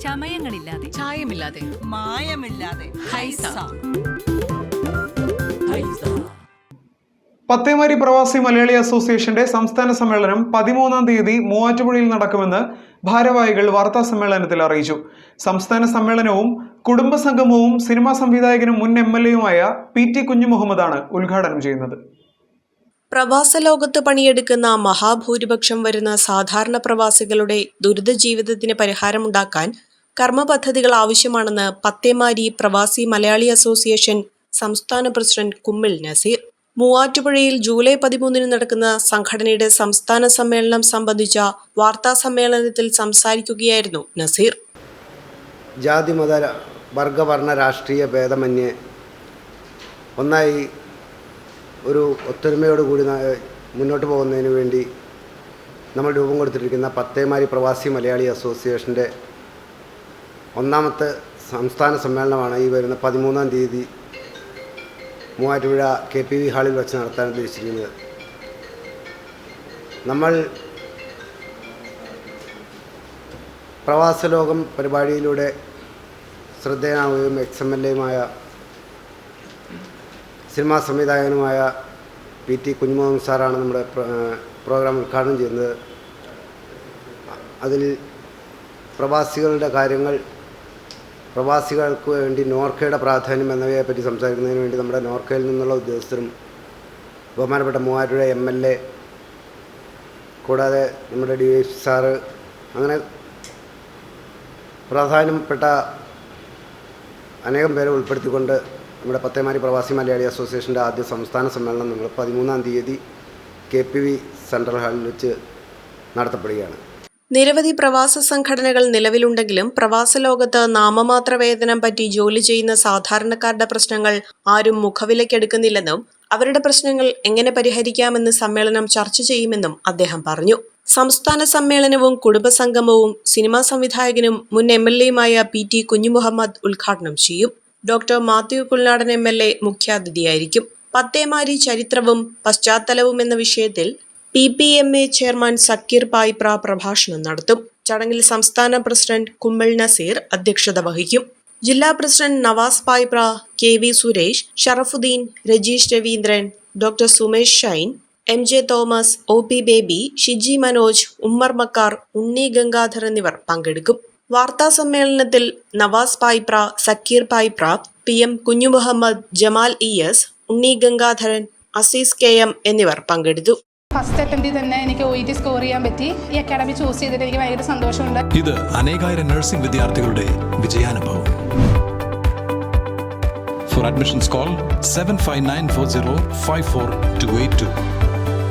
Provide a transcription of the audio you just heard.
ചമയങ്ങളില്ലാതെ, ചായമില്ലാതെ, മായമില്ലാതെ. ഹൈസ. പത്തേമാരി പ്രവാസി മലയാളി അസോസിയേഷന്റെ സംസ്ഥാന സമ്മേളനം 13-ാം തീയതി മൂവാറ്റുപുഴയിൽ നടക്കുമെന്ന് ഭാരവാഹികൾ വാർത്താ സമ്മേളനത്തിൽ അറിയിച്ചു. സംസ്ഥാന സമ്മേളനവും കുടുംബസംഗമവും സിനിമാ സംവിധായകനും മുൻ MLA-യുമായ PT കുഞ്ഞുമുഹമ്മദാണ് ഉദ്ഘാടനം ചെയ്യുന്നത്. പ്രവാസ ലോകത്ത് പണിയെടുക്കുന്ന മഹാഭൂരിപക്ഷം വരുന്ന സാധാരണ പ്രവാസികളുടെ ദുരിത ജീവിതത്തിന് പരിഹാരമുണ്ടാക്കാൻ കർമ്മ പദ്ധതികൾ ആവശ്യമാണെന്ന് പത്തേമാരി പ്രവാസി മലയാളി അസോസിയേഷൻ സംസ്ഥാന പ്രസിഡന്റ് കുമ്മിൽ നസീർ മൂവാറ്റുപുഴയിൽ ജൂലൈ 13-ന് നടക്കുന്ന സംഘടനയുടെ സംസ്ഥാന സമ്മേളനം സംബന്ധിച്ച വാർത്താ സമ്മേളനത്തിൽ സംസാരിക്കുകയായിരുന്നു നസീർ. ജാതി മത വർഗവർണ്ണ രാഷ്ട്രീയ ഭേദമന്യേ ഒന്നായി ഒരു ഒത്തൊരുമയോടുകൂടി മുന്നോട്ട് പോകുന്നതിന് വേണ്ടി നമ്മൾ രൂപം കൊടുത്തിരിക്കുന്ന പത്തേമാരി പ്രവാസി മലയാളി അസോസിയേഷൻ്റെ 1ാമത്തെ സംസ്ഥാന സമ്മേളനമാണ് ഈ വരുന്ന 13-ാം തീയതി മൂവാറ്റുപുഴ KPV ഹാളിൽ വെച്ച് നടത്താൻ ഉദ്ദേശിച്ചിരിക്കുന്നത്. നമ്മൾ പ്രവാസലോകം പരിപാടിയിലൂടെ ശ്രദ്ധേയനാവുകയും XMLA-യുമായ സിനിമാ സംവിധായകനുമായ PT കുഞ്ഞുമുഹമ്മദ് സാറാണ് നമ്മുടെ പ്രോഗ്രാം ഉദ്ഘാടനം ചെയ്യുന്നത്. അതിൽ പ്രവാസികളുടെ കാര്യങ്ങൾ, പ്രവാസികൾക്ക് വേണ്ടി നോർക്കയുടെ പ്രാധാന്യം എന്നിവയെപ്പറ്റി സംസാരിക്കുന്നതിന് വേണ്ടി നമ്മുടെ നോർക്കയിൽ നിന്നുള്ള ഉദ്യോഗസ്ഥരും ബഹുമാനപ്പെട്ട മൂവാറ്റുപുഴ MLA, കൂടാതെ നമ്മുടെ DSP സാറ്, അങ്ങനെ പ്രാധാന്യപ്പെട്ട അനേകം പേരെ ഉൾപ്പെടുത്തിക്കൊണ്ട് നമ്മുടെ പത്തേമാരി പ്രവാസി മലയാളി അസോസിയേഷൻ്റെ ആദ്യ സംസ്ഥാന സമ്മേളനം നമ്മൾ 13-ാം തീയതി KPV സെൻട്രൽ ഹാളിൽ വെച്ച് നടത്തപ്പെടുകയാണ്. നിരവധി പ്രവാസ സംഘടനകൾ നിലവിലുണ്ടെങ്കിലും പ്രവാസ ലോകത്ത് നാമമാത്ര വേതനം പറ്റി ജോലി ചെയ്യുന്ന സാധാരണക്കാരുടെ പ്രശ്നങ്ങൾ ആരും മുഖവിലക്കെടുക്കുന്നില്ലെന്നും അവരുടെ പ്രശ്നങ്ങൾ എങ്ങനെ പരിഹരിക്കാമെന്ന് സമ്മേളനം ചർച്ച ചെയ്യുമെന്നും അദ്ദേഹം പറഞ്ഞു. സംസ്ഥാന സമ്മേളനവും കുടുംബസംഗമവും സിനിമാ സംവിധായകനും മുൻ MLA-യുമായ PT കുഞ്ഞുമുഹമ്മദ് ഉദ്ഘാടനം ചെയ്യും. Doctor Mathew Kuzhalnadan MLA മുഖ്യാതിഥിയായിരിക്കും. പത്തേമാരി ചരിത്രവും പശ്ചാത്തലവും എന്ന വിഷയത്തിൽ PPMA ചെയർമാൻ സക്കീർ പായിപ്ര പ്രഭാഷണം നടത്തും. ചടങ്ങിൽ സംസ്ഥാന പ്രസിഡന്റ് കുമ്മിൽ നസീർ അധ്യക്ഷത വഹിക്കും. ജില്ലാ president Navas Payipra, KV Suresh, Sharafuddin, Rajeesh Raveendran, doctor Sumesh Shine, MJ Thomas, OP Baby, Shiji Manoj, Ummer Makkar, Unni Gangadhar എന്നിവർ പങ്കെടുക്കും. വാർത്താ സമ്മേളനത്തിൽ Navas Payipra, Sakkeer Payipra, PM Kunjumuhammed, Jamal ES, Unni Gangadharan, Azeez KM എന്നിവർ പങ്കെടുത്തു. ഫസ്റ്റ് അറ്റംപ്റ്റിൽ തന്നെ എനിക്ക് OET സ്കോർ ചെയ്യാൻ പറ്റി. ഈ അക്കാഡമി ചൂസ് ചെയ്തിട്ട് എനിക്ക് ഭയങ്കര സന്തോഷമുണ്ട്. ഇത് അനേകായിരം നഴ്സിംഗ് വിദ്യാർത്ഥികളുടെ വിജയാനുഭവം. Four admissions call 7594054282.